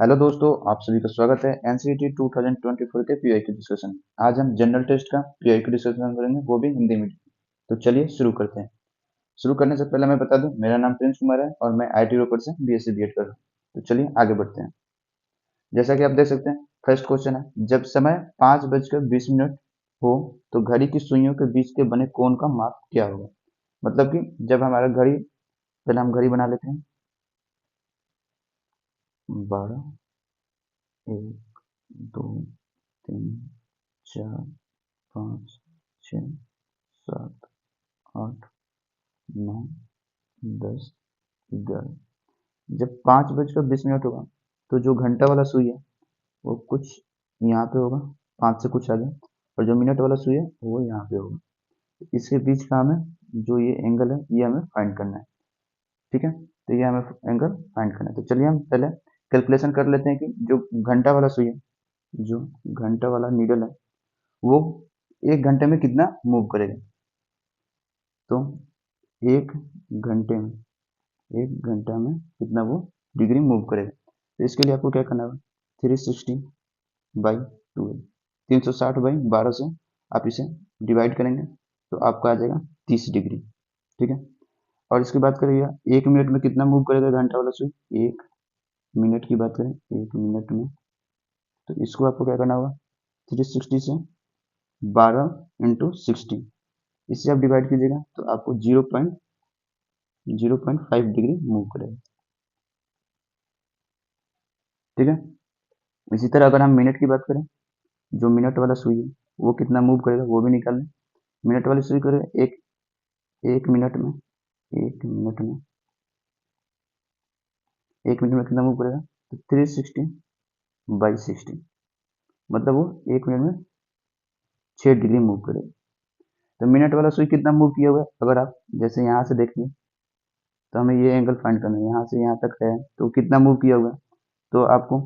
Hello दोस्तों, आप सभी का स्वागत है एनसीईटी 2024 के पीआई के डिस्कशन। आज हम जनरल टेस्ट का पीआई के डिस्कशन करेंगे, वो भी हिंदी में। तो चलिए शुरू करते हैं। शुरू करने से पहले मैं बता दूं, मेरा नाम प्रिंस कुमार है और मैं आईटी रोपर से बीएससी बीएड कर रहा हूँ। तो चलिए आगे बढ़ते हैं। जैसा कि आप देख सकते हैं, फर्स्ट क्वेश्चन है, जब समय 5:20 हो तो घड़ी की सुइयों के बीच के बने कोण का माप क्या होगा। मतलब कि जब हमारा घड़ी, पहले हम घड़ी बना लेते हैं। 12, 1, 2, 3, 4, 5, 6, 7, 8, 9, 10, 11। जब 5:20 होगा तो जो घंटा वाला सुई है वो कुछ यहाँ पे होगा, 5 से कुछ आगे। और जो मिनट वाला सुई है वो यहाँ पे होगा। इसके बीच का हमें जो ये एंगल है ये हमें फाइंड करना है। ठीक है, तो ये हमें एंगल फाइंड करना है। तो चलिए हम पहले कैलकुलेशन कर लेते हैं कि जो घंटा वाला सुई है, जो घंटा वाला नीडल है, वो 1 घंटे में कितना मूव करेगा। तो एक घंटे में एक घंटा में कितना वो डिग्री मूव करेगा। तो इसके लिए आपको क्या करना होगा, 360/12, 360/12 से आप इसे डिवाइड करेंगे तो आपका आ जाएगा 30 डिग्री। ठीक है, और इसकी बात करें, 1 मिनट में कितना मूव करेगा घंटा वाला सुई। 1 मिनट की बात करें, 1 मिनट में, तो इसको आपको क्या करना होगा, 360 से 12 × 60, इससे आप डिवाइड कीजिएगा तो आपको 0.05 डिग्री मूव करेगा। ठीक है, इसी तरह अगर हम मिनट की बात करें, जो मिनट वाला सुई है वो कितना मूव करेगा वो भी निकाल लें। मिनट वाली सुई करेगा एक एक मिनट में एक मिनट में एक मिनट में कितना मूव करेगा, तो 360/60, मतलब वो 1 मिनट में 6 डिग्री मूव करेगा। तो मिनट वाला सुई कितना मूव किया हुआ है, अगर आप जैसे यहाँ से देखिए, तो हमें ये एंगल फाइंड करना है, यहाँ से यहाँ तक है तो कितना मूव किया हुआ है। तो आपको,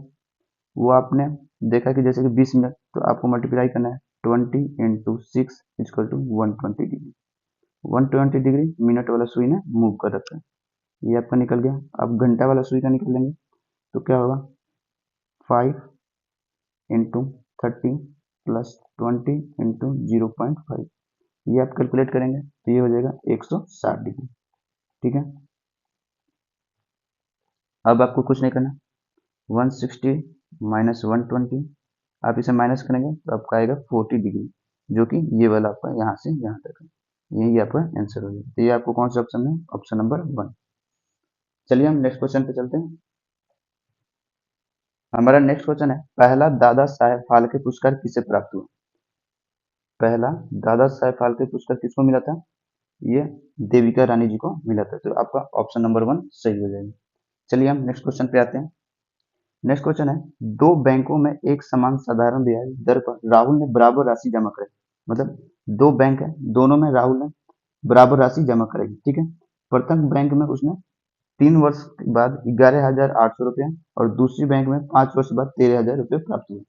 वो आपने देखा कि जैसे कि 20 मिनट, तो आपको मल्टीप्लाई करना है 20 × 6 = 120 डिग्री। 120 डिग्री मिनट वाला सुई ने मूव कर रखा है। ये आपका निकल गया। अब घंटा वाला सुई का निकालेंगे तो क्या होगा, 5 × 30 + 20 × 0.5, ये आप कैलकुलेट करेंगे तो ये हो जाएगा 160 डिग्री। ठीक है, अब आपको कुछ नहीं करना, 160 - 120, आप इसे माइनस करेंगे तो आपका आएगा 40 डिग्री, जो कि ये वाला आपका यहाँ से यहाँ तक है। यही आपका आंसर हो जाएगा। तो ये आपको कौन सा ऑप्शन है, ऑप्शन नंबर 1। चलिए हम नेक्स्ट क्वेश्चन पे चलते हैं। हमारा नेक्स्ट क्वेश्चन है, पहला दादा साहेब फाल्के पुरस्कार किसे प्राप्त हुआ। पहला दादा साहेब फाल्के पुरस्कार किसको मिला था, ये देविका रानी जी को मिला था। तो आपका ऑप्शन नंबर 1 सही हो जाएगा। चलिए हम नेक्स्ट क्वेश्चन पे आते हैं। नेक्स्ट क्वेश्चन है, दो बैंकों में एक समान साधारण ब्याज दर पर राहुल ने बराबर राशि जमा कराई। मतलब दो बैंक है, दोनों में राहुल ने बराबर राशि जमा कराई। ठीक है, प्रथम बैंक में उसने 3 वर्ष के बाद 11,800 रुपये और दूसरी बैंक में 5 वर्ष बाद 13,000 रुपये प्राप्त हुए।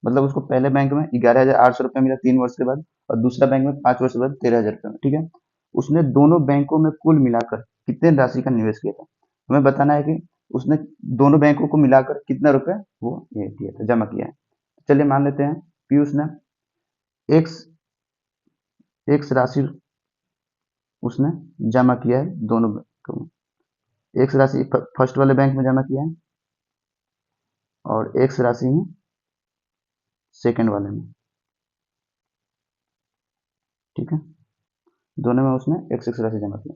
मतलब उसको पहले बैंक में 11,800 रुपये मिला 3 वर्ष के बाद, और दूसरा बैंक में 5 वर्ष बाद 13,000 रुपये। ठीक है, उसने दोनों बैंकों में कुल मिलाकर कितने राशि का निवेश किया था। हमें बताना है कि उसने दोनों बैंकों को मिलाकर कितना रुपए वो ये किया था, जमा किया है। चलिए मान लेते हैं पीयूष ने एक्स एक्स राशि उसने जमा किया है दोनों बैंकों में। एक्स राशि फर्स्ट वाले बैंक में जमा किया है और एक्स राशि ही सेकंड वाले में। ठीक है, दोनों में उसने एक्स एक्स राशि जमा किया।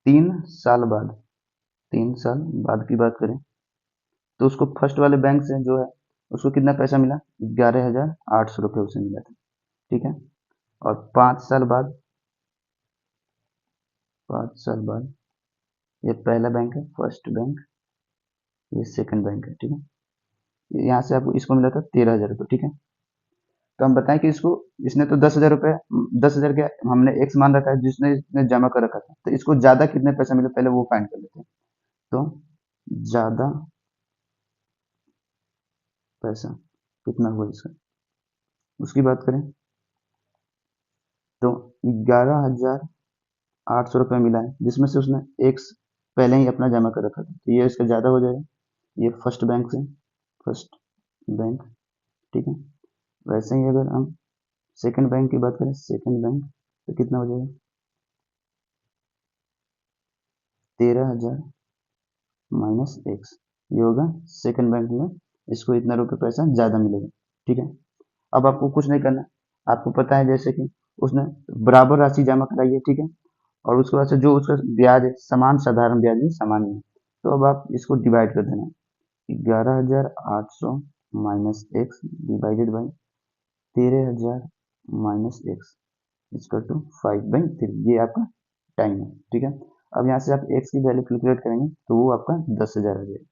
3 साल बाद 3 साल बाद की बात करें तो उसको फर्स्ट वाले बैंक से जो है उसको कितना पैसा मिला, 11,800 रुपये उसे मिला था। ठीक है, और 5 साल बाद ये पहला बैंक है, फर्स्ट बैंक, ये सेकंड बैंक है। ठीक है, यहाँ से आपको इसको मिला था 13,000 रुपये। ठीक है, तो हम बताएं कि इसको, इसने तो 10,000 रुपये, 10,000 के हमने एक्स मान रखा है जिसने इसने जमा कर रखा था, तो इसको ज्यादा कितने पैसा मिले पहले वो फाइंड कर लेते हैं। तो ज्यादा पैसा कितना हुआ इसका, उसकी बात करें तो 11,800 रुपये मिला है, जिसमें से उसने एक्स पहले ही अपना जमा कर रखा था, तो ये इसका ज़्यादा हो जाएगा। ये फर्स्ट बैंक से, फर्स्ट बैंक, ठीक है। वैसे ही अगर हम सेकंड बैंक की बात करें, सेकंड बैंक, तो कितना हो जाएगा, 13,000 माइनस एक्स, ये होगा सेकंड बैंक में, इसको इतना रुपये पैसा ज़्यादा मिलेगा, ठीक है। अब आपको कुछ नहीं करना, आपको पता है जैसे कि उसने बराबर राशि जमा कराई है, ठीक है, और उसके बाद से जो उसका ब्याज है समान साधारण ब्याज है, सामान्य है, तो अब आप इसको डिवाइड कर देना, 11,800 minus x divided by 13,000 minus x equal to 5/3, ये आपका टाइम है, ठीक है। अब यहाँ से आप एक्स की वैल्यू कैलकुलेट करेंगे तो वो आपका 10,000 आ जाएगा।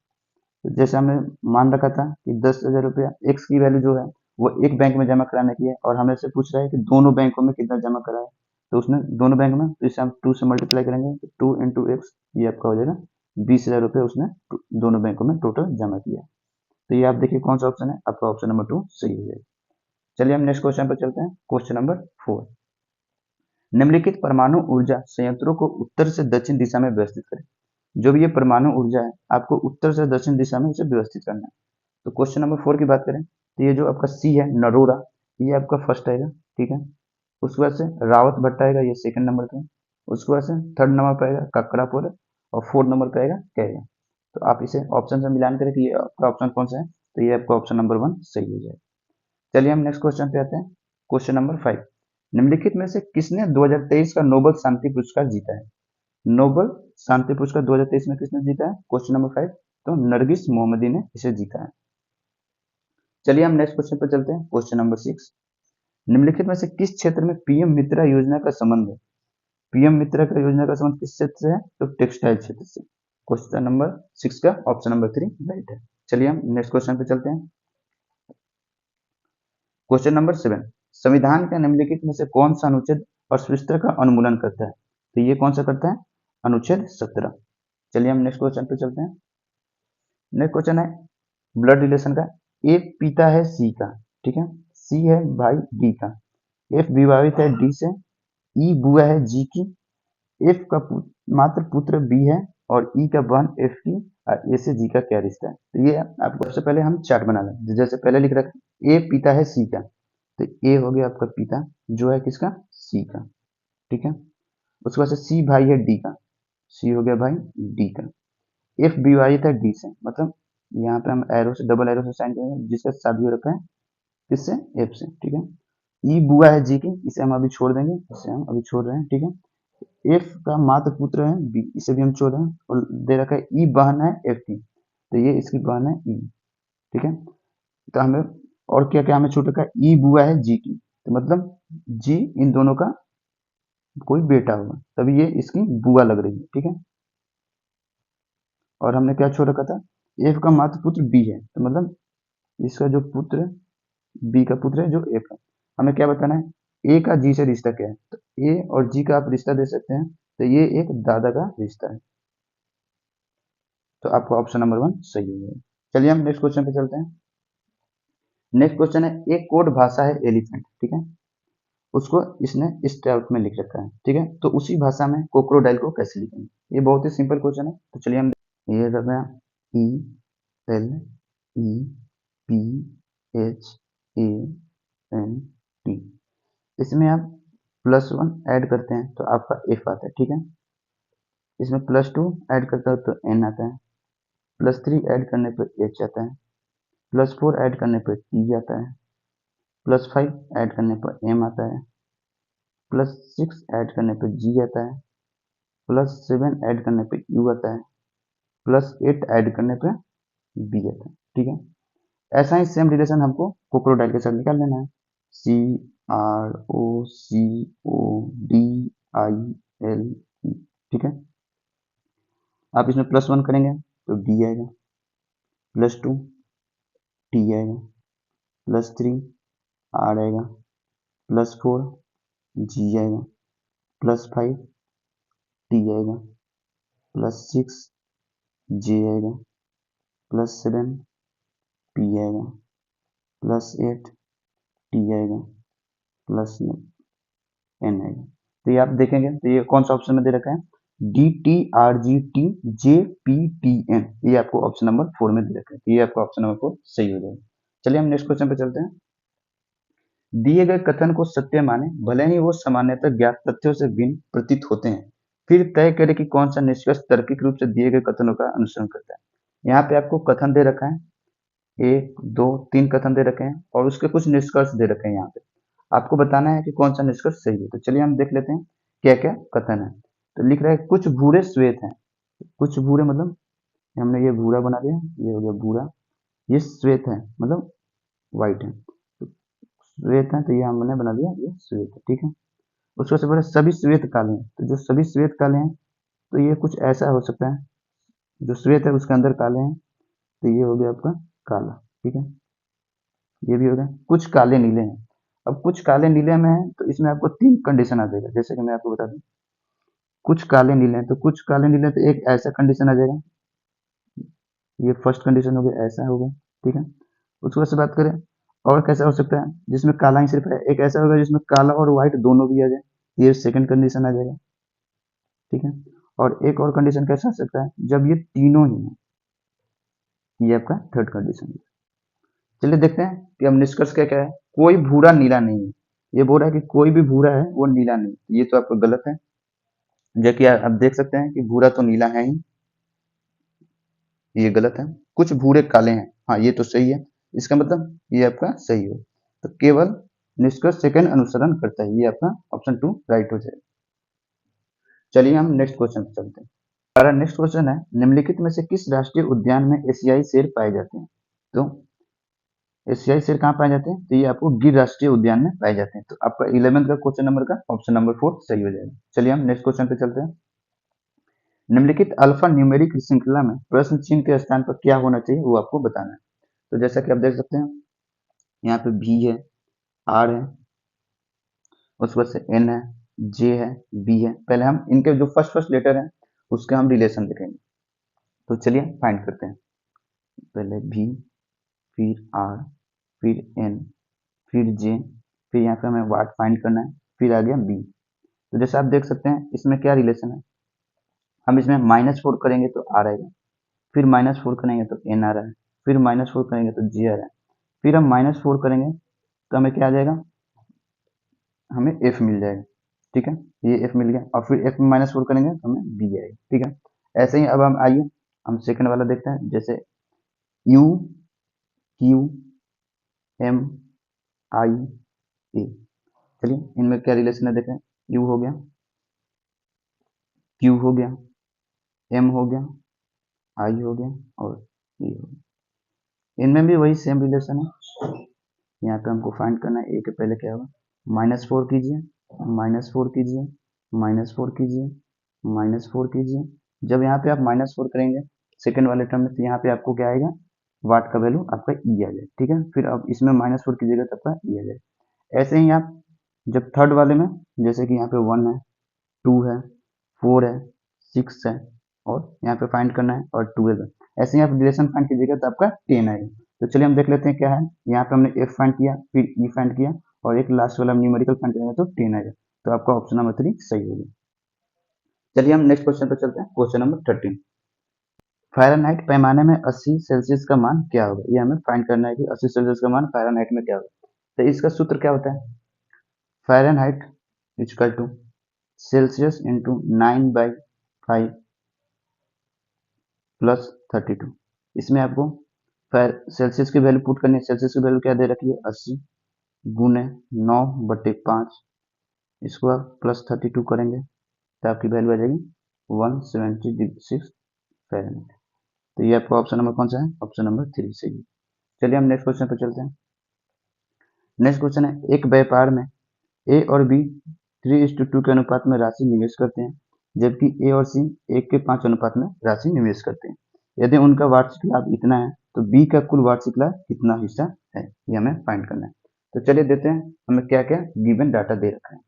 तो जैसे हमने मान रखा था कि 10,000 रुपया एक्स की वैल्यू जो है वो एक बैंक में जमा कराने की है, और हमें से पूछ रहा है कि दोनों बैंकों में कितना जमा कराए, तो उसने दोनों बैंक में, तो इसे हम 2 से मल्टीप्लाई करेंगे, तो 2 इंटू एक्स, ये आपका हो जाएगा 20,000 रुपये उसने दोनों बैंकों में टोटल जमा किया। तो ये आप देखिए कौन सा ऑप्शन है, आपका ऑप्शन नंबर 2 सही हो जाएगा। चलिए हम नेक्स्ट क्वेश्चन पर चलते हैं, क्वेश्चन नंबर 4। निम्नलिखित परमाणु ऊर्जा संयंत्रों को उत्तर से दक्षिण दिशा में व्यवस्थित करें। जो भी ये परमाणु ऊर्जा है आपको उत्तर से दक्षिण दिशा में इसे व्यवस्थित करना है। तो क्वेश्चन नंबर 4 की बात करें तो ये जो आपका सी है नरोरा, ये आपका फर्स्ट आएगा, ठीक है। उसके बाद से रावत भट्टा आएगा, ये सेकंड नंबर पे। उसके बाद से थर्ड नंबर पे आएगा ककरापुर, और फोर्थ नंबर पे आएगा कैगा। तो आप इसे ऑप्शन से मिलान करें कि ये आपका ऑप्शन कौन सा है, तो ये आपका ऑप्शन नंबर 1 सही हो जाएगा। चलिए हम नेक्स्ट क्वेश्चन पे आते हैं, क्वेश्चन नंबर 5। निम्नलिखित में से किसने 2023 का नोबेल शांति पुरस्कार जीता है। नोबेल शांति पुरस्कार 2023 में किसने जीता है, क्वेश्चन नंबर 5, तो नरगिस मोहम्मदी ने इसे जीता है। चलिए हम नेक्स्ट क्वेश्चन पर चलते हैं, क्वेश्चन नंबर 6। निम्नलिखित में से किस क्षेत्र में पीएम मित्रा योजना का संबंध है। पीएम मित्रा का योजना का संबंध किस क्षेत्र से है, तो टेक्सटाइल क्षेत्र से। क्वेश्चन नंबर 6 का ऑप्शन नंबर 3 राइट है। चलिए हम नेक्स्ट क्वेश्चन पे चलते हैं, क्वेश्चन नंबर 7। संविधान के निम्नलिखित में से कौन सा अनुच्छेद अस्पृश्यता का उन्मूलन करता है, तो ये कौन सा करता है, अनुच्छेद 17। चलिए हम नेक्स्ट क्वेश्चन पे चलते हैं। नेक्स्ट क्वेश्चन है ब्लड रिलेशन का। ए पिता है सी का, ठीक है, सी है भाई डी का, एफ विवाहित है डी से, ई बुआ है जी की, एफ का मात्र पुत्र बी है, और ई का बहन एफ की, और ए से जी का क्या रिश्ता है। तो ये आपको सबसे पहले हम चार्ट बना लें, जैसे पहले लिख रखा ए पिता है सी का, तो ए हो गया आपका पिता जो है किसका, सी का, ठीक है। उसके बाद से सी भाई है डी का, सी हो गया भाई डी का, एफ विवाहित है डी से, मतलब यहाँ पे हम एरो से, डबल एरो से साइन करेंगे, जिसका शादी हो रखा है किससे, एफ से, ठीक है। ई बुआ है जी की, इसे हम अभी छोड़ देंगे, इसे हम अभी छोड़ रहे हैं, ठीक है। एफ का मात्र पुत्र है बी, इसे भी हम छोड़ रहे हैं, और दे रखा है ई बहन है एफ की, तो ये इसकी बहन है ई, ठीक है। तो हमें और क्या क्या हमें छूट रखा है, ई बुआ है जी की, तो मतलब जी इन दोनों का कोई बेटा होगा, तभी ये इसकी बुआ लग रही है, ठीक है। और हमने क्या छोड़ रखा था, एफ का मात्र पुत्र बी है, तो मतलब इसका जो पुत्र बी का पुत्र है जो एफ है। हमें क्या बताना है, ए का जी से रिश्ता क्या है, तो ए और जी का आप रिश्ता दे सकते हैं, तो ये एक दादा का रिश्ता है, तो आपको ऑप्शन नंबर 1 सही हो जाएगा। चलिए हम नेक्स्ट क्वेश्चन पे चलते हैं। नेक्स्ट क्वेश्चन है, एक कोड भाषा है एलिफेंट, ठीक है, उसको इसने इस टाइप में लिख रखा है, ठीक है, तो उसी भाषा में कोक्रोडाइल को कैसे लिखेंगे। ये बहुत ही सिंपल क्वेश्चन है, तो चलिए हम, ये कर रहे हैं E L E P H A N T, इसमें आप +1 ऐड करते हैं तो आपका एफ आता है, ठीक है। इसमें +2 ऐड करते हो तो एन आता है, +3 ऐड करने पर एच आता है, +4 ऐड करने पर टी आता है, +5 ऐड करने पर एम आता है, +6 ऐड करने पर जी आता है, +7 ऐड करने पर यू आता है, +8 ऐड करने पर बी आता है, ठीक है। ऐसा ही सेम रिलेशन हमको कोक्रोडाइल के साथ निकाल लेना है, CROCODIL, ठीक है। आप इसमें +1 करेंगे तो डी आएगा, +2 टी आएगा, +3 आर आएगा, +4 जी आएगा, +5 टी आएगा, +6 जे आएगा, +7 पी आएगा, +8 टी आएगा, +9 एन आएगा। तो ये आप देखेंगे तो ये कौन सा ऑप्शन में दे रखा है, DTRGTJPTN, ये आपको ऑप्शन नंबर 4 में दे रखा है। ये आपका ऑप्शन नंबर 4 सही हो जाएगा। चलिए हम नेक्स्ट क्वेश्चन पे चलते हैं। दिए गए कथन को सत्य माने भले ही वो सामान्यतः ज्ञात तथ्यों से भिन्न प्रतीत होते हैं, फिर तय करें कि कौन सा निष्कर्ष तार्किक रूप से दिए गए कथनों का अनुसरण करता है। यहाँ पे आपको कथन दे रखा है, 1 2 3 कथन दे रखे हैं और उसके कुछ निष्कर्ष दे रखे हैं। यहाँ पे आपको बताना है कि कौन सा निष्कर्ष सही है। तो चलिए हम देख लेते हैं क्या क्या कथन है। तो लिख रहा है कुछ भूरे श्वेत हैं। कुछ भूरे मतलब हमने ये भूरा बना दिया, ये हो गया भूरा, ये श्वेत है मतलब व्हाइट है। तो श्वेत है तो ये हमने बना दिया ये श्वेत है, ठीक है। उसको से बोला सभी श्वेत काले हैं, तो जो सभी श्वेत काले हैं तो ये कुछ ऐसा हो सकता है, जो श्वेत है उसके अंदर काले हैं, तो ये हो गया आपका काला, ठीक है। ये भी हो गया। कुछ काले नीले हैं। अब कुछ काले नीले में है तो इसमें आपको 3 कंडीशन आ जाएगा, जैसे कि मैं आपको बता दूं। कुछ काले नीले हैं तो कुछ काले नीले, तो एक ऐसा कंडीशन आ जाएगा, ये फर्स्ट कंडीशन हो गया, ऐसा हो गया, ठीक है। उसके बाद से बात करें और कैसा हो सकता है जिसमें काला ही सिर्फ है, एक ऐसा होगा जिसमें काला और व्हाइट दोनों भी आ जाए, ये सेकंड कंडीशन आ जाएगा, ठीक है। और एक और कंडीशन कैसा हो सकता है जब ये तीनों ही है, ये आपका थर्ड कंडीशन है। चलिए देखते हैं कि अब निष्कर्ष क्या क्या है। कोई भूरा नीला नहीं है, ये बोल रहा है कि कोई भी भूरा है वो नीला नहीं, ये तो आपको गलत है। जबकि आप देख सकते हैं कि भूरा तो नीला है ही, ये गलत है। कुछ भूरे काले हैं, हाँ ये तो सही है। इसका मतलब ये आपका सही हो, तो केवल निष्कर्ष सेकंड अनुसरण करता है, ये आपका ऑप्शन 2 राइट हो जाएगा। चलिए हम नेक्स्ट क्वेश्चन पे चलते हैं। हमारा नेक्स्ट क्वेश्चन है निम्नलिखित में से किस राष्ट्रीय उद्यान में एशियाई शेर पाए जाते हैं। तो एशियाई शेर कहाँ पाए जाते हैं, तो ये आपको गिर राष्ट्रीय उद्यान में पाए जाते हैं। तो आपका 11th का क्वेश्चन नंबर का ऑप्शन नंबर 4 सही हो जाएगा। चलिए हम नेक्स्ट क्वेश्चन पे चलते हैं। निम्नलिखित अल्फा न्यूमेरिक श्रृंखला में प्रश्न चिन्ह के स्थान पर क्या होना चाहिए वो आपको बताना है। तो जैसा कि आप देख सकते हैं यहाँ पे भी है, आर है, उसके बाद से एन है, जे है, बी है। पहले हम इनके जो फर्स्ट फर्स्ट लेटर है उसके हम रिलेशन देखेंगे। तो चलिए फाइंड करते हैं। पहले भी, फिर आर, फिर एन, फिर जे, फिर यहाँ पे हमें वाट फाइंड करना है, फिर आ गया बी। तो जैसे आप देख सकते हैं इसमें क्या रिलेशन है, हम इसमें -4 करेंगे तो आर आएगा, फिर -4 करेंगे तो एन आ रहा है, फिर -4 करेंगे तो जे आ रहा है, फिर हम -4 करेंगे तो हमें क्या आ जाएगा, हमें एफ मिल जाएगा, ठीक है। ये एफ मिल गया और फिर एफ में -4 करेंगे तो हमें बी आएगा, ठीक है। ऐसे ही अब हम आइए हम सेकंड वाला देखते हैं, जैसे यू, क्यू, एम, आई, ए। चलिए इनमें क्या रिलेशन है देखें। यू हो गया, क्यू हो गया, एम हो गया, आई हो गया और ए हो गया। इनमें भी वही सेम रिलेशन है। यहाँ पे हमको फाइंड करना है। ए के पहले क्या होगा, -4 कीजिए, -4 कीजिए, -4 कीजिए, -4 कीजिए। जब यहाँ पे आप -4 करेंगे सेकंड वाले टर्म में तो यहाँ पे आपको क्या आएगा, वाट का वैल्यू आपका ई आ जाए, ठीक है। फिर अब इसमें -4 कीजिएगा तो आपका ई आ जाए। ऐसे ही आप जब थर्ड वाले में, जैसे कि यहाँ पे 1 है, 2 है, 4 है, 6 है और यहाँ पे फाइंड करना है और 12 है। ऐसे ही आप रिलेशन फाइंड कीजिएगा तो आपका 10 आएगा। तो चलिए हम देख लेते हैं क्या है। यहाँ पे हमने एफ फाइंड किया, फिर ई फाइंड किया और एक लास्ट वाला न्यूमेरिकल फाइंड करेंगे तो 10 आएगा। तो आपका ऑप्शन नंबर 3 सही होगा। चलिए हम नेक्स्ट क्वेश्चन पर चलते हैं, क्वेश्चन नंबर 13। फ़ारेनहाइट पैमाने में 80 सेल्सियस का मान क्या होगा, ये हमें फाइंड करना है कि 80 सेल्सियस का मान फ़ारेनहाइट में क्या होगा। तो इसका सूत्र क्या होता है, Fahrenheit equal to Celsius into 9/5 plus 32। इसमें आपको सेल्सियस की वैल्यू पुट करनी है। सेल्सियस की वैल्यू क्या दे रखी है, 80 गुने 9/5, इसको आप प्लस 32 करेंगे तो आपकी वैल्यू आ जाएगी 176 फ़ारेनहाइट। तो ये आपका ऑप्शन नंबर कौन सा है, ऑप्शन नंबर 3 सही है। चलिए हम नेक्स्ट क्वेश्चन पर चलते हैं। नेक्स्ट क्वेश्चन है एक व्यापार में ए और बी 3:2 के अनुपात में राशि निवेश करते हैं, जबकि ए और सी 1 के 5 अनुपात में राशि निवेश करते हैं। यदि उनका वार्षिक लाभ इतना है तो बी का कुल वार्षिक लाभ कितना हिस्सा है, ये हमें फाइंड करना है। तो चलिए देते हैं हमें क्या क्या गिवन डाटा दे रखा है।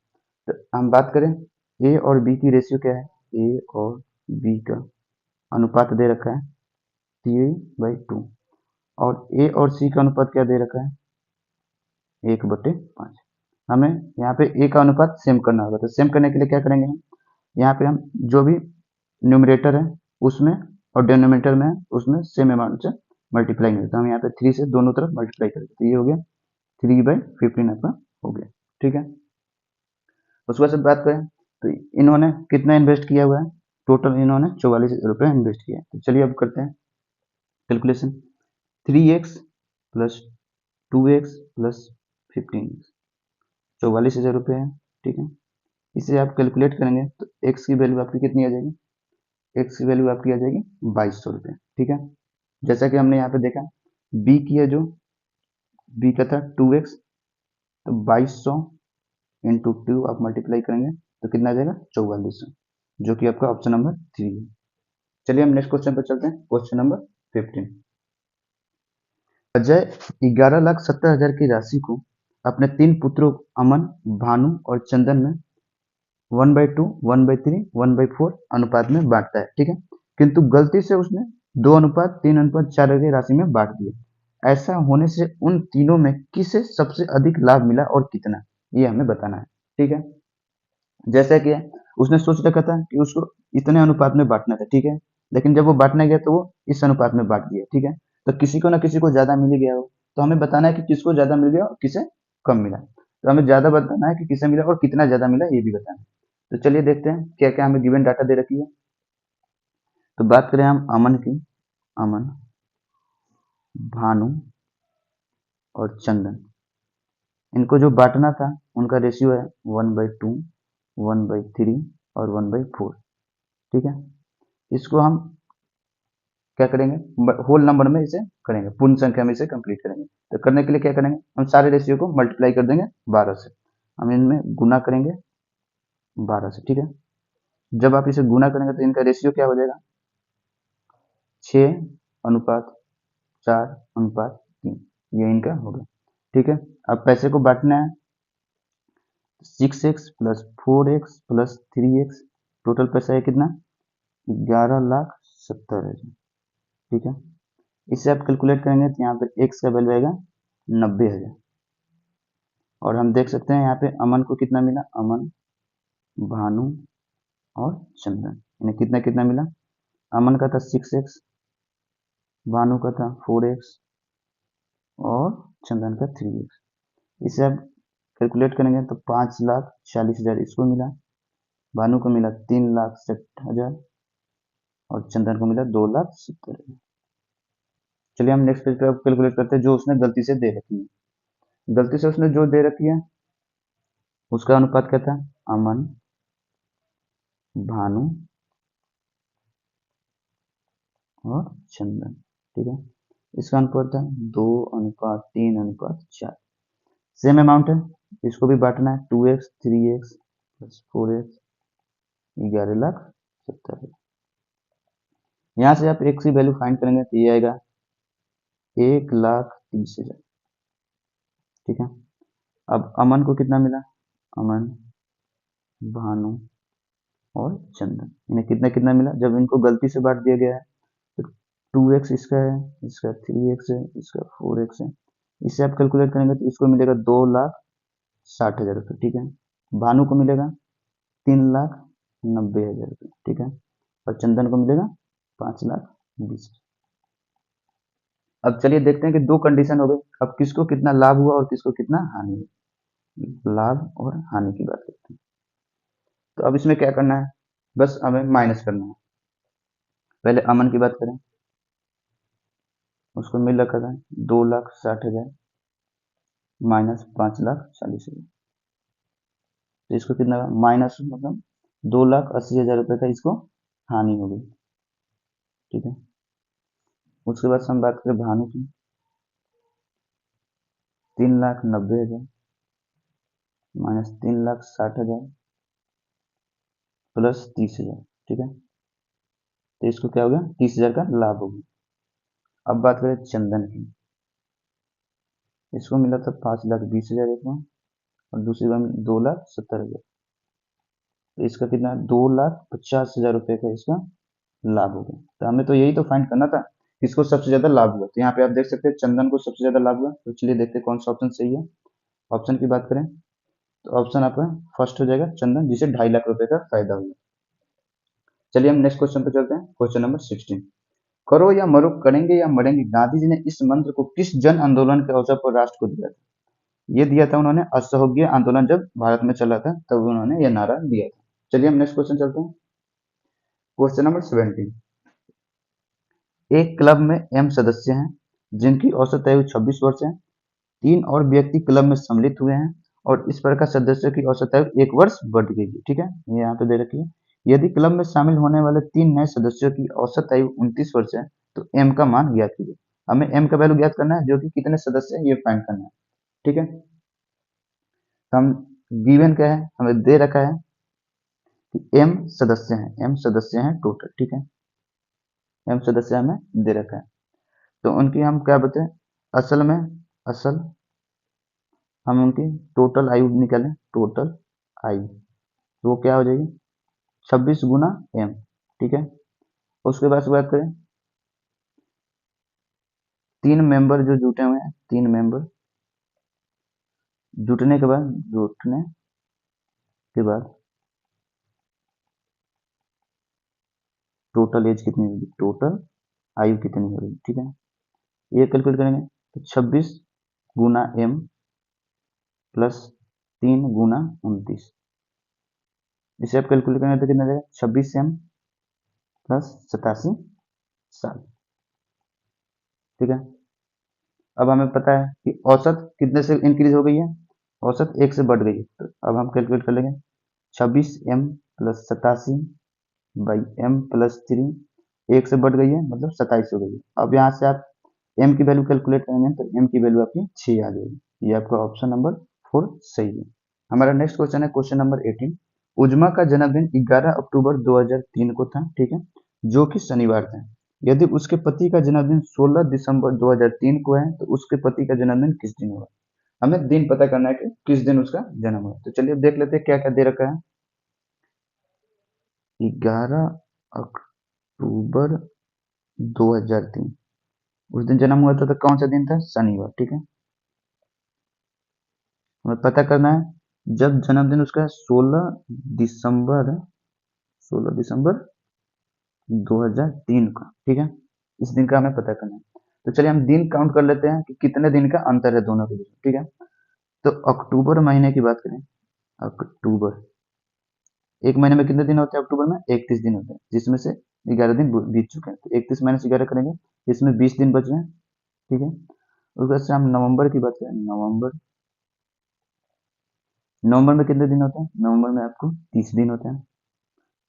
तो हम बात करें ए और बी की रेशियो क्या है, ए और बी का अनुपात दे रखा है 3/2 और ए और सी का अनुपात क्या दे रखा है 1/5। हमें यहाँ पे ए का अनुपात सेम करना होगा, तो सेम करने के लिए क्या करेंगे हम, यहाँ पे हम जो भी न्यूमरेटर है उसमें और डिनोमिनेटर में है उसमें सेम अमाउंट से मल्टीप्लाई नहीं होता। हम यहाँ पे 3 से दोनों तरफ मल्टीप्लाई करेंगे तो ये हो गया 3/15 आपका हो गया। ठीक है, उसके बाद से बात करें तो इन्होंने कितना इन्वेस्ट किया हुआ है, टोटल इन्होंने 44 रुपये इन्वेस्ट किया है। तो चलिए अब करते हैं calculation. 3x plus 2x plus 15x 44,000 रुपये है। ठीक है, इसे आप कैलकुलेट करेंगे तो x की वैल्यू आपकी कितनी आ जाएगी, x की वैल्यू आपकी आ जाएगी 2200 रुपये। ठीक है, जैसा कि हमने यहाँ पे देखा b की है जो b का था 2x, तो 2200 इंटू 2 आप मल्टीप्लाई करेंगे तो कितना आ जाएगा 4400, जो कि आपका ऑप्शन नंबर 3 है। चलिए हम नेक्स्ट क्वेश्चन पर चलते हैं, क्वेश्चन नंबर 15। अजय 11,70,000 की राशि को अपने 3 पुत्रों अमन, भानु और चंदन में 1/2, 1/3, 1/4 अनुपात में बांटता है। ठीक है, किंतु गलती से उसने 2:3:4 की राशि में बांट दिया। ऐसा होने से उन तीनों में किसे सबसे अधिक लाभ मिला और कितना, ये हमें बताना है। ठीक है, जैसा कि उसने सोच रखा था कि उसको इतने अनुपात में बांटना था। ठीक है, लेकिन जब वो बांटने गया तो वो इस अनुपात में बांट दिया। ठीक है, तो किसी को ना किसी को ज्यादा मिल गया हो, तो हमें बताना है कि किसको ज्यादा मिल गया और किसे कम मिला। तो हमें ज्यादा बताना है कि किसे मिला और कितना ज्यादा मिला ये भी बताना है। तो चलिए देखते हैं क्या क्या हमें गिवन डाटा दे रखी है। तो बात करें हम अमन की, अमन, भानु और चंदन, इनको जो बांटना था उनका रेशियो है 1/2, 1/3 और 1/4। ठीक है, इसको हम क्या करेंगे, होल नंबर में इसे करेंगे, पूर्ण संख्या में इसे कंप्लीट करेंगे। तो करने के लिए क्या करेंगे, हम सारे रेशियो को मल्टीप्लाई कर देंगे 12 से, हम इनमें गुना करेंगे 12 से। ठीक है, जब आप इसे गुना करेंगे तो इनका रेशियो क्या हो जाएगा, 6:4:3, ये इनका होगा। ठीक है, अब पैसे को बांटना है 6x plus 4x plus 3x, total पैसा है कितना, 11,70,000। ठीक है, इसे आप कैलकुलेट करेंगे तो यहाँ पे x का वैल्यू आएगा 90,000। और हम देख सकते हैं यहाँ पे अमन को कितना मिला, अमन, भानु और चंदन, इन्हें कितना कितना मिला। अमन का था 6x, भानु का था 4x और चंदन का 3x। इसे आप कैलकुलेट करेंगे तो 5,40,000 इसको मिला, भानु को मिला 3,60,000 और चंदन को मिला 2,70,000। चलिए हम नेक्स्ट पेज पे कैलकुलेट करते हैं जो उसने गलती से दे रखी है। गलती से उसने जो दे रखी है उसका अनुपात क्या था, अमन, भानु और चंदन। ठीक है, इसका अनुपात था 2:3:4। सेम अमाउंट है, इसको भी बांटना है 2x, 3x प्लस 4x, 11,70,000। यहाँ से आप x की वैल्यू फाइंड करेंगे तो ये आएगा 1,30,000। ठीक है, अब अमन को कितना मिला, अमन, भानु और चंदन, इन्हें कितना कितना मिला, जब इनको गलती से बांट दिया गया है तो 2x इसका है, इसका 3x है, इसका 4x है। इसे आप कैलकुलेट करेंगे तो इसको मिलेगा 2,60,000 रुपये। ठीक है, भानु को मिलेगा 3,90,000 रुपये। ठीक है, और चंदन को मिलेगा 5,20,000। अब चलिए देखते हैं कि दो कंडीशन हो गई, अब किसको कितना लाभ हुआ और किसको कितना हानि हुई। लाभ और हानि की बात करते हैं। तो अब इसमें क्या करना है, बस हमें माइनस करना है। पहले अमन की बात करें, उसको मिल रखा था 2,60,000 माइनस 5,40,000, तो इसको कितना माइनस मतलब 2,80,000 रुपये का इसको हानि हो गई। ठीक है, उसके बाद से हम बात करें भानु की, 3,90,000 माइनस 3,60,000 प्लस 30,000। ठीक है, तो इसको क्या हो गया, 30,000 का लाभ हो गया। अब बात करें चंदन की, इसको मिला था 5,20,000 एक बार और दूसरी बार 2,70,000, तो इसका कितना 2,50,000 रुपये का इसका लाभ हो गया। तो हमें तो यही तो फाइंड करना था किसको सबसे ज्यादा लाभ हुआ। तो यहाँ पे आप देख सकते हैं चंदन को सबसे ज्यादा लाभ हुआ। तो चलिए देखते हैं कौन सा ऑप्शन सही है। ऑप्शन की बात करें तो ऑप्शन आपका फर्स्ट हो जाएगा चंदन, जिसे 2.5 लाख रुपए का फायदा हुआ। चलिए हम नेक्स्ट क्वेश्चन पे चलते हैं। क्वेश्चन नंबर 16, करो या मरो, करेंगे या मरेंगे, गांधी जी ने इस मंत्र को किस जन आंदोलन के अवसर पर राष्ट्र को दिया था? ये दिया था उन्होंने असहयोग आंदोलन जब भारत में चला था तब उन्होंने यह नारा दिया था। चलिए हम नेक्स्ट क्वेश्चन चलते हैं। क्वेश्चन नंबर 17, एक क्लब में एम सदस्य हैं जिनकी औसत आयु 26 वर्ष है। 3 और व्यक्ति क्लब में सम्मिलित हुए हैं और इस प्रकार सदस्यों की औसत आयु 1 वर्ष बढ़ गई है। ठीक है, ये यहाँ पे दे रखी है। यदि क्लब में शामिल होने वाले 3 नए सदस्यों की औसत आयु 29 वर्ष है तो एम का मान ज्ञात कीजिए। हमें एम का वैल्यू ज्ञात करना है जो कि कितने सदस्य हैं ये फाइंड करना है। ठीक है, तो हम गिवन क्या है, हमें दे रखा है कि एम सदस्य हैं टोटल। ठीक है, एम सदस्य हमें दे रखा है, तो उनकी हम क्या बताएं, असल में असल हम उनकी टोटल आयु निकालें, टोटल आयु तो वो क्या हो जाएगी 26 गुना एम। ठीक है, उसके बाद से बात करें 3 मेंबर जो जुटे हुए हैं, 3 मेंबर जुटने के बाद टोटल एज कितनी होगी, टोटल आयु कितनी होगी। ठीक है, ये कैलकुलेट करेंगे तो 26 गुना एम प्लस 3 गुना 29, इसे आप कैलकुलेट करेंगे तो कितना देगा 26 एम प्लस 87 साल। ठीक है, अब हमें पता है कि औसत कितने से इंक्रीज हो गई है, औसत 1 से बढ़ गई है, तो अब हम कैलकुलेट कर लेंगे 26 m plus 87 by m plus 3, 1 से बढ़ गई है मतलब 27 हो गई है। अब यहाँ से आप एम की वैल्यू कैलकुलेट करेंगे तो एम की वैल्यू आपकी 6 आ जाएगी। ये आपका ऑप्शन नंबर 4 सही है। हमारा नेक्स्ट क्वेश्चन है क्वेश्चन नंबर 18, उज्मा का जन्मदिन 11 अक्टूबर 2003 को था। ठीक है, जो कि शनिवार था। यदि उसके पति का जन्मदिन 16 दिसंबर 2003 को है तो उसके पति का जन्मदिन किस दिन हुआ? हमें दिन पता करना है कि किस दिन उसका जन्म हुआ। तो चलिए देख लेते हैं क्या क्या दे रखा है। 11 अक्टूबर 2003 उस दिन जन्म हुआ था, तो कौन सा दिन था, शनिवार। ठीक है, हमें पता करना है जब जन्मदिन उसका है 16 दिसंबर 2003 का। ठीक है, इस दिन का हमें पता करना है। तो चलिए हम दिन काउंट कर लेते हैं कि कितने दिन का अंतर है दोनों के बीच। ठीक है, तो अक्टूबर महीने की बात करें, अक्टूबर एक महीने में कितने दिन होते हैं, अक्टूबर में 31 दिन होते हैं, जिसमें से 11 दिन बीत चुके हैं, तो 31 माइनस 11 करेंगे, इसमें 20 दिन बच गए। ठीक है, उसके बाद से हम नवंबर की बात करें, नवंबर में कितने दिन होते हैं, नवंबर में आपको 30 दिन होते हैं।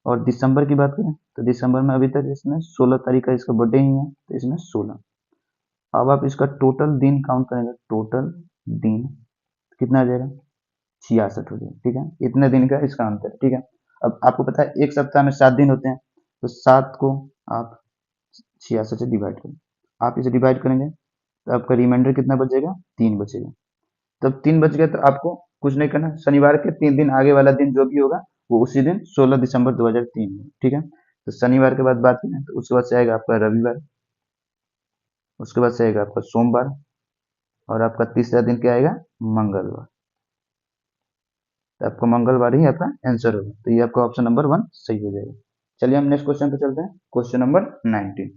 और दिसंबर की बात करें तो दिसंबर में अभी तक इसमें 16 तारीख का इसका बर्थडे ही है, तो इसमें 16। अब आप इसका टोटल दिन काउंट करेंगे, टोटल दिन कितना आ जाएगा 66 हो जाएगा। ठीक है, इतने दिन का इसका अंतर है। ठीक है, अब आपको पता है एक सप्ताह में 7 दिन होते हैं, तो 7 को आप 66 से डिवाइड करें, आप इसे डिवाइड करेंगे तो आपका रिमाइंडर कितना बचेगा, 3 बचेगा। तब 3 बच गया तो आपको कुछ नहीं करना, शनिवार के 3 दिन आगे वाला दिन जो भी होगा वो उसी दिन 16 दिसंबर 2003 में। ठीक है, तो शनिवार के बाद बात करें तो उसके बाद से आएगा आपका रविवार, उसके बाद से आएगा आपका सोमवार, और आपका तीसरा दिन क्या आएगा, मंगलवार। तो आपको मंगलवार ही आपका आंसर होगा, तो ये आपका ऑप्शन नंबर 1 सही हो जाएगा। चलिए हम नेक्स्ट क्वेश्चन पे चलते हैं। क्वेश्चन नंबर 19,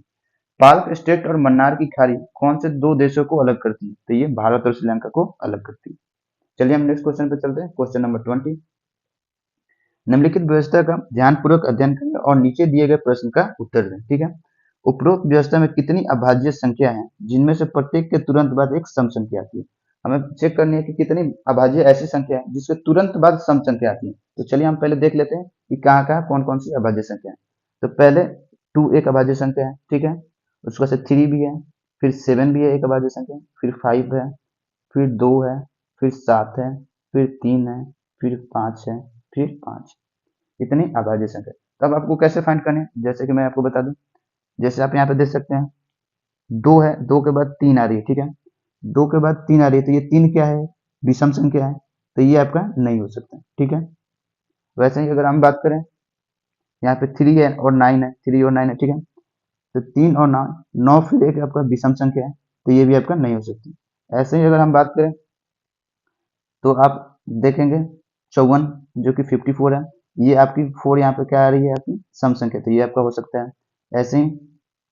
पाल्क स्टेट और मन्नार की खाड़ी कौन से दो देशों को अलग करती है? तो ये भारत और श्रीलंका को अलग करती है। चलिए हम नेक्स्ट क्वेश्चन पे चलते हैं। क्वेश्चन नंबर 20, निम्नलिखित व्यवस्था का ध्यानपूर्वक अध्ययन करें और नीचे दिए गए प्रश्न का उत्तर दें। ठीक है, उपरोक्त व्यवस्था में कितनी अभाज्य संख्या है जिनमें से प्रत्येक के तुरंत बाद एक सम संख्या आती है? हमें चेक करनी है कि कितनी अभाज्य ऐसी संख्या है जिसके तुरंत बाद सम संख्या आती है। तो चलिए हम पहले देख लेते हैं कि कहाँ कहाँ कौन कौन सी अभाज्य संख्या है। तो पहले 2 एक अभाज्य संख्या है। ठीक है, उसके बाद से 3 भी है, फिर 7 भी है एक अभाज्य संख्या, फिर 5 है, फिर 2 है, फिर 7 है, फिर 3 है, फिर 5 है, फिर 5। इतनी अभाज्य संख्या। तब आपको कैसे फाइंड करनी है, जैसे कि मैं आपको बता दूं, जैसे आप यहाँ पे देख सकते हैं 2 है, 2 के बाद 3 आ रही है। ठीक है, 2 के बाद 3 आ रही है, तो ये 3 क्या है, विषम संख्या है, तो ये आपका नहीं हो सकता। ठीक है, वैसे ही अगर हम बात करें यहाँ पे 3 है और 9 है, 3 और 9 है। ठीक है, तो 3 और 9, 9 फिर एक आपका विषम संख्या है, तो ये भी आपका नहीं हो सकती। ऐसे ही अगर हम बात करें तो आप देखेंगे 54 जो कि 54 है, ये आपकी 4 यहाँ पे क्या आ रही है, आपकी सम संख्या, तो ये आपका हो सकता है। ऐसे ही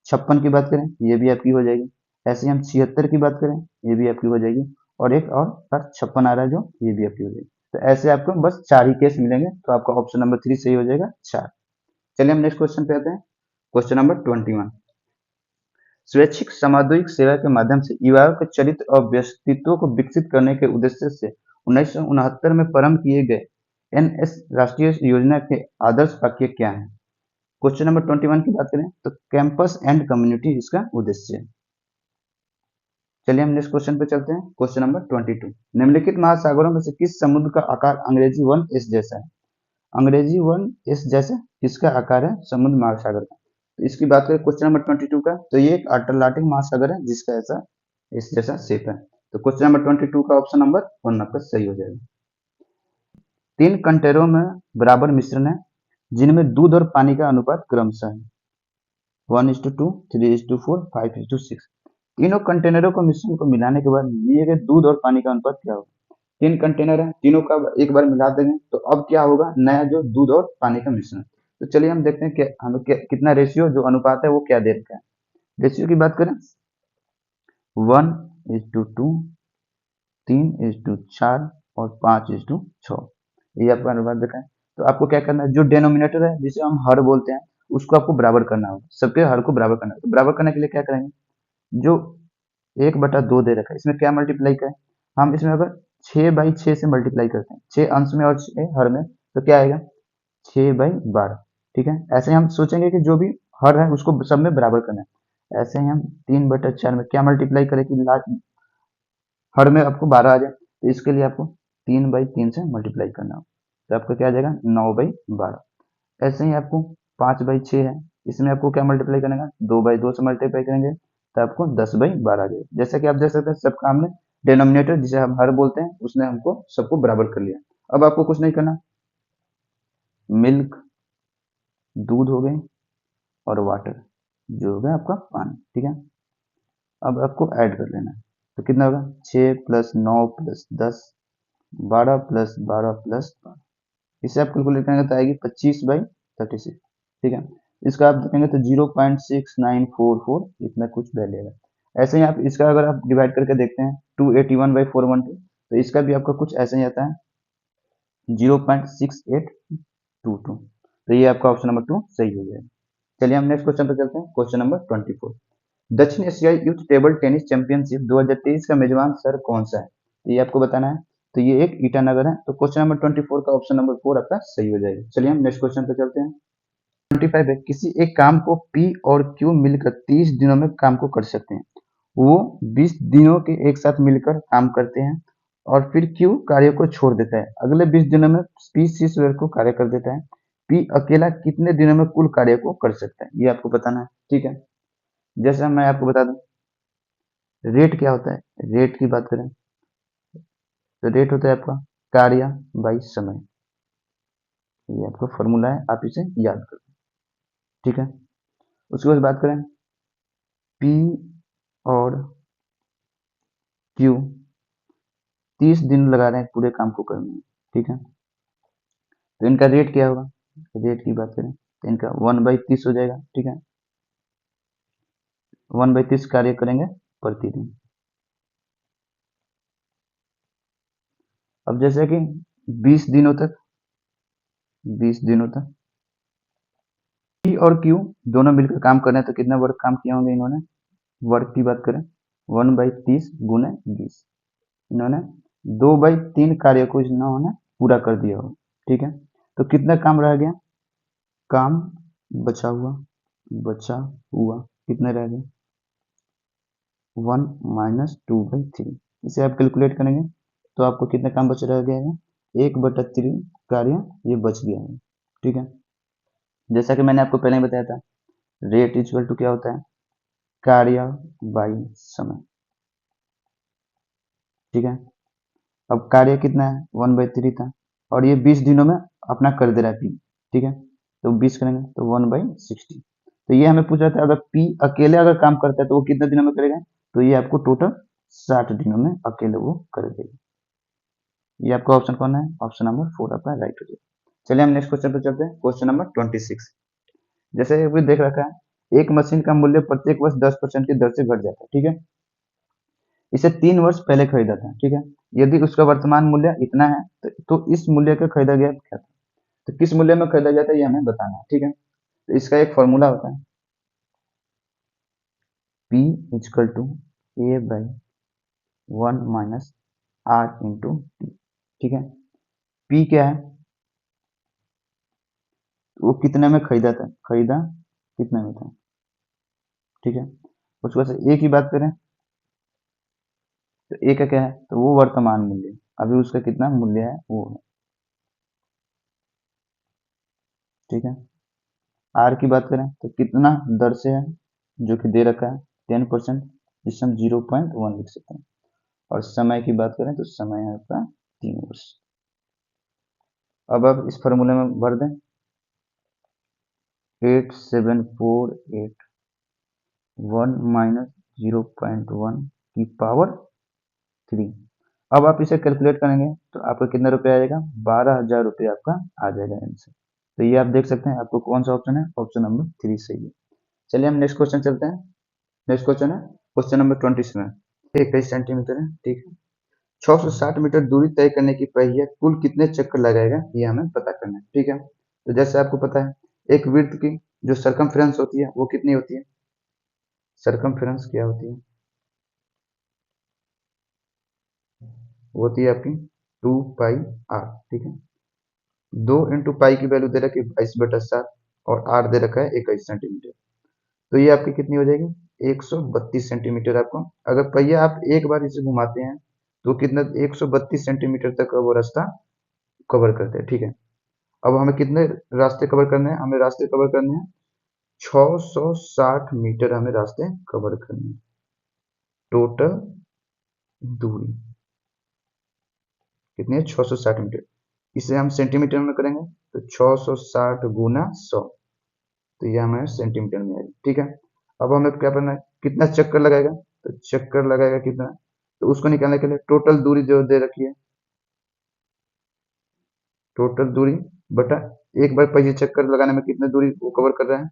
56 की बात करें, ये भी आपकी हो जाएगी। ऐसे ही हम 76 की बात करें, ये भी आपकी हो जाएगी। और एक और बार 56 आ रहा है जो, ये भी आपकी हो जाएगी। तो ऐसे आपको बस 4 ही केस मिलेंगे, तो आपका ऑप्शन नंबर 3 सही हो जाएगा, 4। चलिए हम नेक्स्ट क्वेश्चन पे आते हैं। Question number 21। स्वैच्छिक सामुदायिक सेवा के माध्यम से युवाओं के चरित्र और व्यक्तित्व को विकसित करने के उद्देश्य से 1969 में प्रारंभ किए गए एनएस राष्ट्रीय योजना के आदर्श वाक्य क्या है? क्वेश्चन नंबर 21 की बात करें तो कैंपस एंड कम्युनिटी इसका उद्देश्य है। चलिए हम नेक्स्ट क्वेश्चन पे चलते हैं। Question number 22। निम्नलिखित महासागरों में से किस समुद्र का आकार अंग्रेजी वन एस जैसा है? अंग्रेजी वन एस जैसा किसका आकार है समुद्र महासागर का? तो इसकी बात करें क्वेश्चन नंबर 22 का, तो ये एक अटलांटिक महासागर है जिसका ऐसा इस जैसा शेप है। तो क्वेश्चन नंबर 22 का ऑप्शन नंबर 1 आपका सही हो जाएगा। 3 कंटेनरों में बराबर मिश्रण है जिनमें दूध और पानी का अनुपात क्रमशः है 1:2, 3:4, 5:6। तीनों कंटेनरों को मिश्रण को मिलाने के बाद लिए गए दूध और पानी का अनुपात क्या होगा? 3 कंटेनर है, तीनों का एक बार मिला देंगे तो अब क्या होगा, नया जो दूध और पानी का मिश्रण। तो चलिए हम देखते हैं कि हमें कितना रेशियो जो अनुपात है वो क्या दे रखा है। रेशियो की बात करें 1:2, 3:4 और 5:6, ये आपका अनुपात देखा है। तो आपको क्या करना है, जो डेनोमिनेटर है जिसे हम हर बोलते हैं उसको आपको बराबर करना होगा, सबके हर को बराबर करना है। तो बराबर करने के लिए क्या करेंगे, जो 1/2 दे रखा है इसमें क्या मल्टीप्लाई करें, हम इसमें अगर 6/6 से मल्टीप्लाई करते हैं, 6 अंश में और 6 हर में, तो क्या आएगा 6/12। ठीक है, ऐसे ही हम सोचेंगे कि जो भी हर है उसको सब में बराबर करना है। ऐसे ही हम 3/4 में क्या मल्टीप्लाई करें कि लास्ट हर में आपको 12 आ जाए, तो इसके लिए आपको 3/3 से मल्टीप्लाई करना हो, तो आपका क्या आ जाएगा 9/12। ऐसे ही आपको 5/6 है, इसमें आपको क्या मल्टीप्लाई करना है, 2/2 से मल्टीप्लाई करेंगे तो आपको 10/12 आ जाएगा। जैसा कि आप देख सकते हैं सबका हमने डेनोमिनेटर जिसे हम हर बोलते हैं उसने हमको सबको बराबर कर लिया। अब आपको कुछ नहीं करना, मिल्क दूध हो गए और वाटर जो हो गया आपका पानी। ठीक है, अब आपको ऐड कर लेना है, तो कितना होगा 6 + 9 + 10, 12 + 12 + 12, इसे आप कैलकुलेट करेंगे तो आएगी 25/36। ठीक है, इसका आप देखेंगे तो 0.6944 इतना कुछ वैल्यू है। ऐसे ही आप इसका अगर आप डिवाइड करके देखते हैं 281/412, तो इसका भी आपका कुछ ऐसे ही आता है 0.6822। तो ये आपका ऑप्शन नंबर 2 सही हो जाएगा। चलिए हम नेक्स्ट क्वेश्चन पर चलते हैं। Question number 24। दक्षिण एशियाई यूथ टेबल टेनिस चैंपियनशिप 2023 का मेजबान शहर कौन सा है? तो ये आपको बताना है। तो ये एक ईटानगर है। तो क्वेश्चन नंबर 24 का ऑप्शन नंबर 4 आपका सही हो जाएगा। चलिए हम नेक्स्ट क्वेश्चन पे चलते हैं। 25 है, किसी एक काम को P और Q मिलकर 30 दिनों में काम को कर सकते हैं। वो 20 दिनों के एक साथ मिलकर काम करते हैं और फिर Q कार्य को छोड़ देता है। अगले 20 दिनों में P शेष वर्ग को कार्य कर देता है। P अकेला कितने दिनों में कुल कार्य को कर सकता है, ये आपको बताना है। ठीक है, जैसा मैं आपको बता दूं, रेट क्या होता है, रेट की बात करें तो रेट होता है आपका कार्य बाई समय, ये आपका फॉर्मूला है, आप इसे याद कर। ठीक है, उसके बाद बात करें P और Q 30 दिन लगा रहे हैं पूरे काम को करने में। ठीक है, तो इनका रेट क्या होगा, रेट की बात करें तो इनका 1/30 हो जाएगा। ठीक है, 1/30 कार्य करेंगे प्रतिदिन। अब जैसे कि 20 दिनों तक 20 दिनों तक P और Q दोनों मिलकर काम कर रहे हैं, तो कितना वर्क काम किया होंगे इन्होंने, वर्क की बात करें 1/30 गुने 20, इन्होंने 2/3 कार्य को इन्होंने पूरा कर दिया हो। ठीक है, तो कितना काम रह गया, काम बचा हुआ कितने रह गए 1 - 2/3। इसे आप कैलकुलेट करेंगे तो आपको कितना काम बच रह गया है, 1/3 कार्य ये बच गया है। ठीक है, जैसा कि मैंने आपको पहले ही बताया था, रेट इक्वल टू क्या होता है, कार्य बाई समय। ठीक है, अब कार्य कितना है 1/3 था और ये 20 दिनों में अपना कर दे रहा है P। ठीक है, तो 20 करेंगे तो 1/60। तो ये हमें पूछ रहा था अगर P अकेले अगर काम करता है तो वो कितने दिनों में करेगा, तो ये आपको टोटल 60 दिनों में अकेले वो कर देगा। ये आपका ऑप्शन कौन है, ऑप्शन नंबर 4 आपका राइट हो जाएगा। चलिए हम नेक्स्ट क्वेश्चन पे चलते हैं। Question number 26। जैसे अभी देख रखा है, एक मशीन का मूल्य प्रत्येक वर्ष 10% की दर से घट जाता है, ठीक है। इसे 3 वर्ष पहले खरीदा था, ठीक है। यदि उसका वर्तमान मूल्य इतना है तो इस मूल्य का खरीदा गया क्या था? तो किस मूल्य में खरीदा जाता है ये हमें बताना है, ठीक है। तो इसका एक फॉर्मूला होता है, P equal to A/1 - R × T, ठीक है। P क्या है? वो कितने में खरीदा था, खरीदा कितने में था, ठीक है। उसके बाद से A की बात करें तो A का क्या है, तो वो वर्तमान मूल्य, अभी उसका कितना मूल्य है वो है, ठीक है। R की बात करें तो कितना दर से है, जो कि दे रखा है 10%, जिससे हम 0.1 लिख सकते हैं। और समय की बात करें तो समय है आपका 3 वर्ष। अब आप इस फॉर्मूले में भर दें 8748 1 - 0.1 की पावर 3। अब आप इसे कैलकुलेट करेंगे तो आपका कितना रुपया आएगा, 12,000 रुपये आपका आ जाएगा आंसर। तो ये आप देख सकते हैं आपको कौन सा ऑप्शन है, ऑप्शन नंबर 3 सही है। चलिए हम नेक्स्ट क्वेश्चन चलते हैं। नेक्स्ट क्वेश्चन है क्वेश्चन नंबर 27। 21 सेंटीमीटर है, ठीक है। 660 मीटर दूरी तय करने की पहिया कुल कितने चक्कर लगाएगा ये हमें पता करना है, ठीक है। तो जैसे आपको पता है, एक वृत्त की जो सरकमफ्रेंस होती है वो कितनी होती है, सरकमफ्रेंस क्या होती है, वो होती है आपकी 2 पाई r, ठीक है। 2 × पाई की वैल्यू दे रखी है 22/7 और r दे रखा है 21 सेंटीमीटर। तो ये आपकी कितनी हो जाएगी, 132 सेंटीमीटर। आपको अगर पहिया आप एक बार इसे घुमाते हैं तो कितना 132 सेंटीमीटर तक का वो रास्ता कवर करते हैं, ठीक है। अब हमें कितने रास्ते कवर करने हैं, हमें रास्ते कवर करने हैं 660 मीटर, हमें रास्ते कवर करने हैं। टोटल दूरी कितनी है, 660 मीटर। इसे हम सेंटीमीटर में करेंगे तो 660 गुना 100, तो ये हमें सेंटीमीटर में आएगा, ठीक है। अब हमें क्या करना है, कितना चक्कर लगाएगा, तो चक्कर लगाएगा कितना, तो उसको निकालने के लिए टोटल दूरी जो दे रखी है, टोटल दूरी बटा एक बार पहिए चक्कर लगाने में कितने दूरी वो कवर कर रहा है,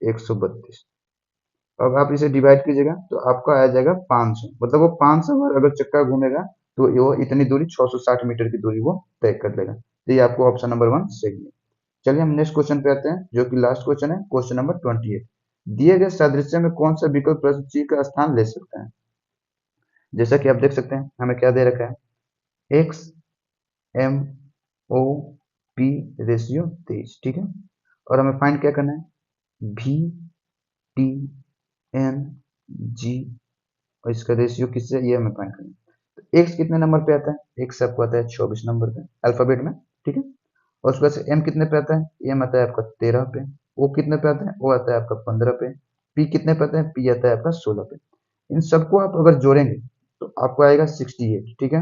132। अब आप इसे डिवाइड कीजिएगा तो आपका आ जाएगा 500, मतलब वो 500 बार अगर चक्का घूमेगा तो वो इतनी दूरी 660 मीटर की दूरी वो तय कर लेगा। तो ये आपको ऑप्शन नंबर 1 सही है। चलिए हम नेक्स्ट क्वेश्चन पे आते हैं, जो कि लास्ट क्वेश्चन है, क्वेश्चन नंबर 28। दिए गए सादृश्य में कौन सा विकल्प प्रश्न का स्थान ले सकता है। जैसा कि आप देख सकते हैं हमें क्या दे रखा है, X M O P ratio 23, ठीक है। और हमें फाइंड क्या करना है, भी टी एन जी, और इसका रेशियो किससे, ये हमें फाइंड करना है। तो एक्स कितने नंबर पे आता है, एक्स आपको आता है 24 नंबर पे अल्फाबेट में, ठीक है। और उसके बाद से एम कितने पे आता है, एम आता है आपका 13 पे। ओ कितने पे आता है, ओ आता है आपका 15 पे। पी कितने पे आता है, पी आता है आपका 16 पे। इन सबको आप अगर जोड़ेंगे तो आपको आएगा 68, ठीक है।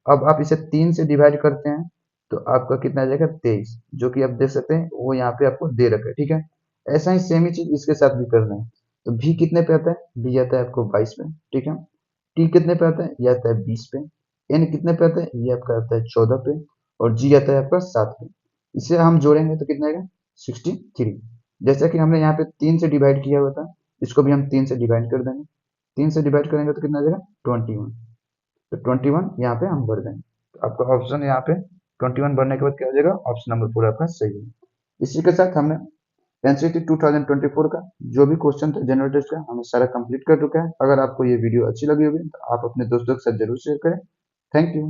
अब आप इसे 3 से डिवाइड करते हैं तो आपका कितना आ जाएगा 23, जो कि आप देख सकते हैं वो यहाँ पे आपको दे रखा है, ठीक है। ऐसा ही सेम ही चीज इसके साथ भी करना है। तो भी कितने पे आता है, भी आता है आपको 22 पे, ठीक है। टी कितने पे आता है, ये आता है 20 पे। एन कितने पे आता है, ये आपका आता है 14 पे। और जी आता है आपका 7 पे। इसे हम जोड़ेंगे तो कितना आएगा, 63। जैसा कि हमने यहाँ पे 3 से डिवाइड किया हुआ था, इसको भी हम 3 से डिवाइड कर देंगे। 3 से डिवाइड करेंगे तो कितना आ जाएगा, 21। तो 21 यहाँ पे हम भर देंगे, तो आपका ऑप्शन यहाँ पे 21 भरने के बाद क्या हो जाएगा, ऑप्शन नंबर 4 आपका सही है। इसी के साथ हमने एनसीटी 2024 का जो भी क्वेश्चन था जनरल टेस्ट का हमें सारा कंप्लीट कर चुका है। अगर आपको ये वीडियो अच्छी लगी होगी तो आप अपने दोस्तों के साथ जरूर शेयर करें। Thank you.